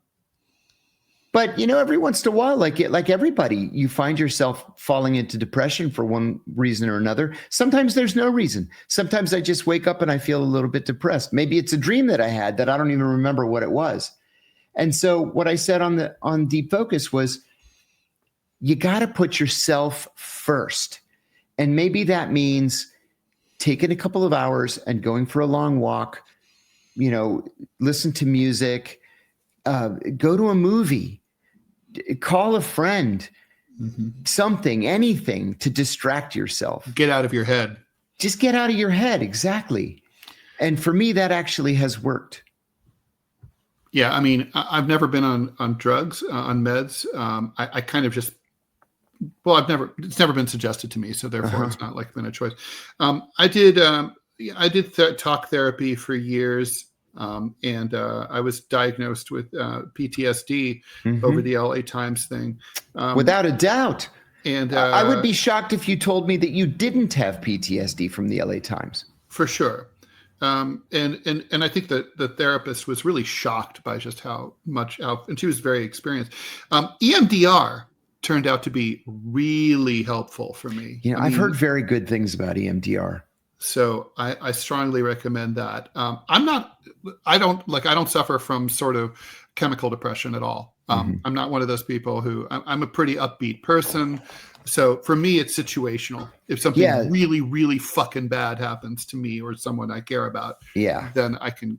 every once in a while, like everybody, you find yourself falling into depression for one reason or another. Sometimes there's no reason. Sometimes I just wake up and I feel a little bit depressed. Maybe it's a dream that I had that I don't even remember what it was. And so what I said on Deep Focus was, you got to put yourself first. And maybe that means taking a couple of hours and going for a long walk, listen to music, go to a movie, call a friend, something, anything to distract yourself. Get out of your head. Just get out of your head. Exactly. And for me, that actually has worked. Yeah. I mean, I've never been on drugs, on meds. I kind of just, it's never been suggested to me. So therefore it's not like been a choice. I did talk therapy for years. And I was diagnosed with PTSD over the LA Times thing. Without a doubt. And I would be shocked if you told me that you didn't have PTSD from the LA Times. For sure. And I think that the therapist was really shocked by just how much, and she was very experienced. EMDR turned out to be really helpful for me. I've heard very good things about EMDR. So I strongly recommend that. I don't suffer from sort of chemical depression at all. I'm not one of those people who, I'm a pretty upbeat person. So for me, it's situational. If something really, really fucking bad happens to me or someone I care about, then I can,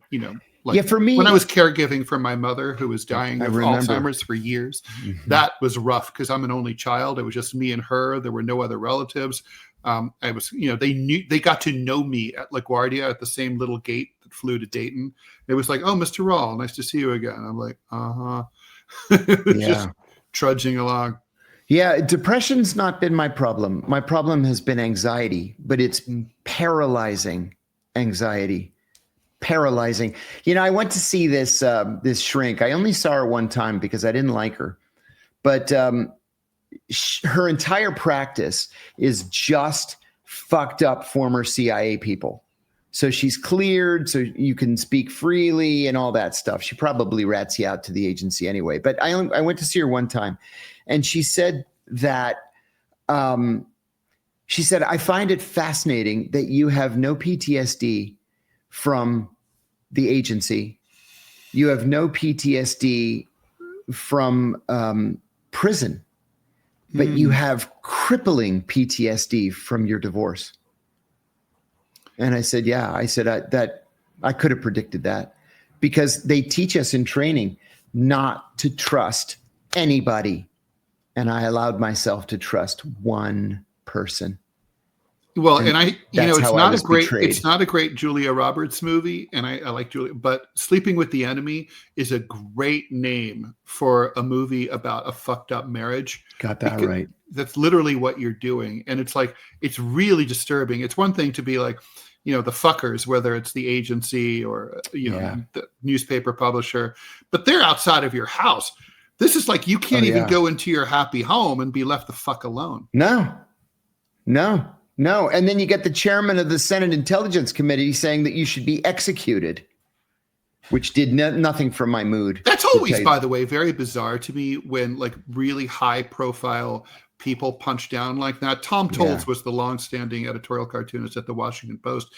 for me, when I was caregiving for my mother who was dying of Alzheimer's for years, that was rough because I'm an only child. It was just me and her. There were no other relatives. I was, they got to know me at LaGuardia at the same little gate that flew to Dayton. It was like, oh, Mr. Rall, nice to see you again. I'm like, just trudging along. Yeah. Depression's not been my problem. My problem has been anxiety, but it's paralyzing anxiety. Paralyzing. I went to see this shrink. I only saw her one time because I didn't like her, but, her entire practice is just fucked up former CIA people. So she's cleared, so you can speak freely and all that stuff. She probably rats you out to the agency anyway. But I went to see her one time, and she said that She said, I find it fascinating that you have no PTSD from the agency. You have no PTSD from prison, but you have crippling PTSD from your divorce. And I said, yeah, I could have predicted that, because they teach us in training not to trust anybody. And I allowed myself to trust one person. Well, and it's not a great Julia Roberts movie, and I like Julia, but Sleeping with the Enemy is a great name for a movie about a fucked up marriage. Got that right. That's literally what you're doing. And it's like, it's really disturbing. It's one thing to be like, the fuckers, whether it's the agency or, the newspaper publisher, but they're outside of your house. This is like, you can't even go into your happy home and be left the fuck alone. No. And then you get the chairman of the Senate Intelligence Committee saying that you should be executed, which did nothing for my mood. That's always, by the way, very bizarre to me when like really high profile people punch down like that. Tom Tolles was the longstanding editorial cartoonist at the Washington Post.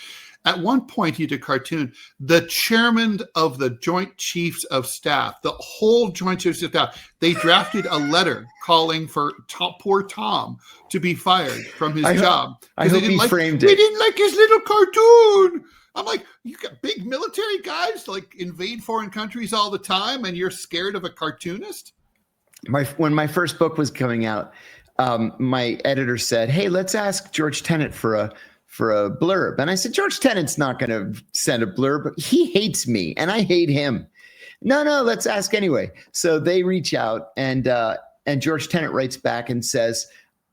At one point, he did a cartoon, the chairman of the Joint Chiefs of Staff, the whole Joint Chiefs of Staff, they drafted a letter calling for poor Tom to be fired from his job. I hope he framed it. They didn't like his little cartoon. I'm like, you got big military guys like invade foreign countries all the time, and you're scared of a cartoonist? When my first book was coming out, my editor said, hey, let's ask George Tenet for a blurb. And I said, George Tenet's not going to send a blurb. He hates me and I hate him. No, let's ask anyway. So they reach out and George Tenet writes back and says,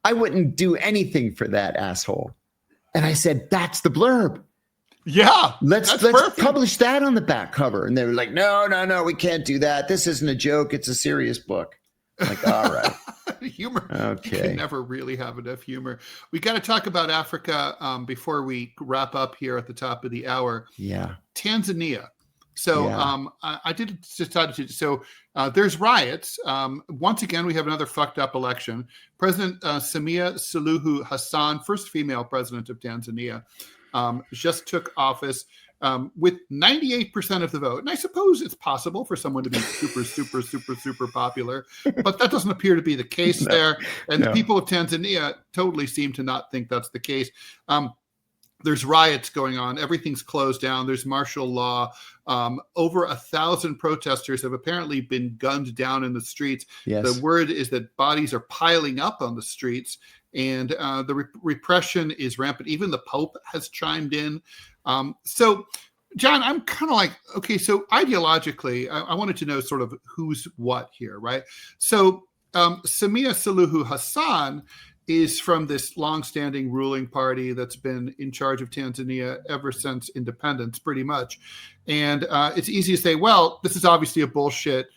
I wouldn't do anything for that asshole. And I said, that's the blurb. Yeah. Let's publish that on the back cover. And they were like, no, we can't do that. This isn't a joke. It's a serious book. I'm like, all right. Humor. Okay. You can never really have enough humor. We got to talk about Africa before we wrap up here at the top of the hour. Yeah. Tanzania. So I did decide to. So there's riots. Once again, we have another fucked up election. President Samia Suluhu Hassan, first female president of Tanzania, just took office with 98% of the vote. And I suppose it's possible for someone to be super popular, but that doesn't appear to be the case there. And the people of Tanzania totally seem to not think that's the case. There's riots going on. Everything's closed down. There's martial law. Over 1,000 protesters have apparently been gunned down in the streets. Yes. The word is that bodies are piling up on the streets, and the repression is rampant. Even the Pope has chimed in. So, John, I'm kind of like, okay, so ideologically, I wanted to know sort of who's what here, right? So Samia Suluhu Hassan is from this longstanding ruling party that's been in charge of Tanzania ever since independence, pretty much. And it's easy to say, well, this is obviously a bullshit,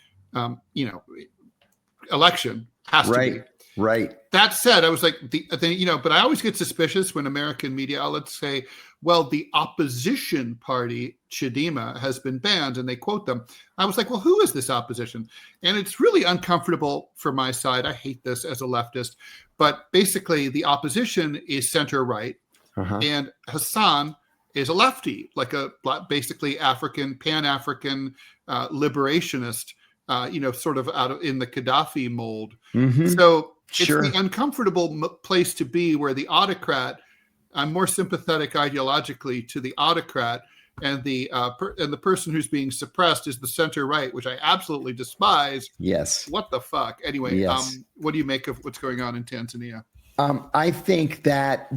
election. Has to be. Right. That said, I was like, but I always get suspicious when American media outlets say, well, the opposition party, Chadema, has been banned, and they quote them. I was like, well, who is this opposition? And it's really uncomfortable for my side. I hate this as a leftist, but basically the opposition is center-right, and Hassan is a lefty, like a basically Pan-African liberationist, sort of in the Gaddafi mold. So it's the uncomfortable place to be, where the autocrat, I'm more sympathetic ideologically to the autocrat, and the person who's being suppressed is the center right, which I absolutely despise. Yes. What the fuck? Anyway, what do you make of what's going on in Tanzania? I think that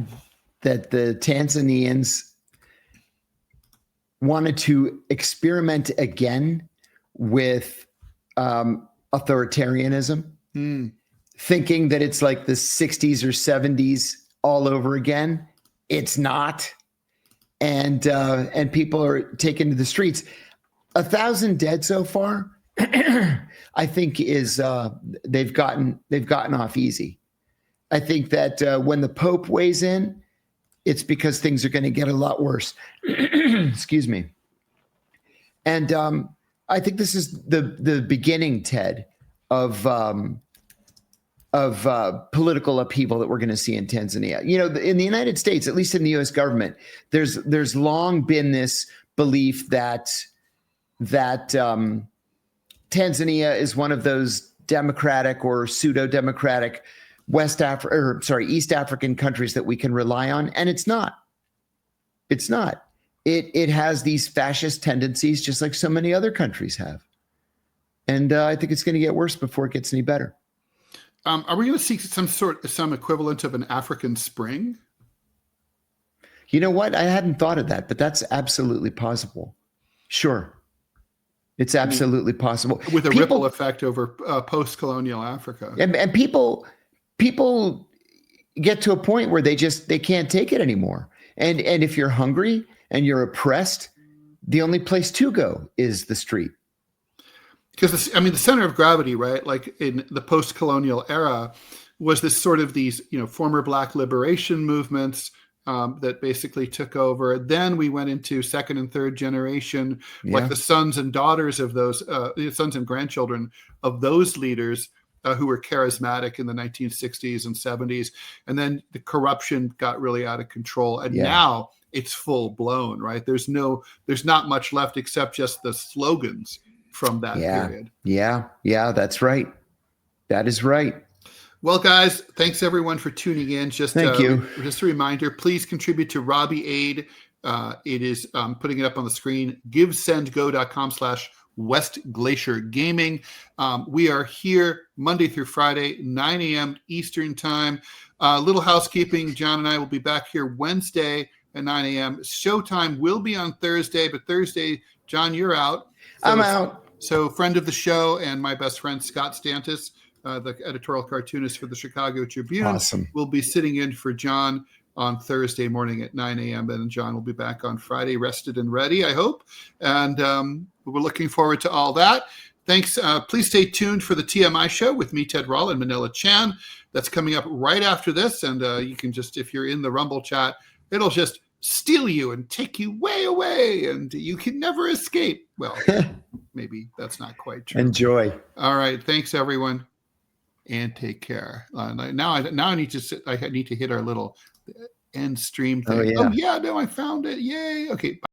the Tanzanians wanted to experiment again with authoritarianism, thinking that it's like the 60s or 70s all over again. It's not. And people are taken to the streets. 1,000 dead so far, I think is they've gotten off easy. I think that when the Pope weighs in, it's because things are going to get a lot worse. Excuse me. And I think this is the beginning, Ted, of political upheaval that we're going to see in Tanzania. You know, in the United States, at least in the U.S. government, there's long been this belief that Tanzania is one of those democratic or pseudo-democratic East African countries that we can rely on, and it's not. It's not. It has these fascist tendencies, just like so many other countries have, and I think it's going to get worse before it gets any better. Are we going to see some equivalent of an African Spring? You know what? I hadn't thought of that, but that's absolutely possible. Sure. It's absolutely possible. With a ripple effect over post-colonial Africa. And people get to a point where they can't take it anymore. And if you're hungry and you're oppressed, the only place to go is the street. Because the center of gravity, right? Like in the post-colonial era, was this sort of these, former Black liberation movements that basically took over. Then we went into second and third generation, like the sons and daughters of those, sons and grandchildren of those leaders who were charismatic in the 1960s and 70s. And then the corruption got really out of control. And now it's full blown, right? There's not much left except just the slogans from that period. Yeah, that's right. That is right. Well, guys, thanks everyone for tuning in. Thank you. Just a reminder, please contribute to Robbie Aid. It is putting it up on the screen. GiveSendGo.com/West Glacier Gaming. We are here Monday through Friday, 9 a.m. Eastern time. Little housekeeping. John and I will be back here Wednesday at 9 a.m. Showtime will be on Thursday, but Thursday, John, you're out. I'm out. So friend of the show and my best friend, Scott Stantis, the editorial cartoonist for the Chicago Tribune, will be sitting in for John on Thursday morning at 9 a.m. And John will be back on Friday, rested and ready, I hope. And we're looking forward to all that. Thanks. Please stay tuned for the TMI show with me, Ted Rall, and Manila Chan. That's coming up right after this. And you can just, if you're in the Rumble chat, it'll just steal you and take you way away, and you can never escape. Well, maybe that's not quite true. Enjoy. All right. Thanks, everyone. And take care. Now I need to hit our little end stream thing. No, I found it. Yay. Okay. Bye.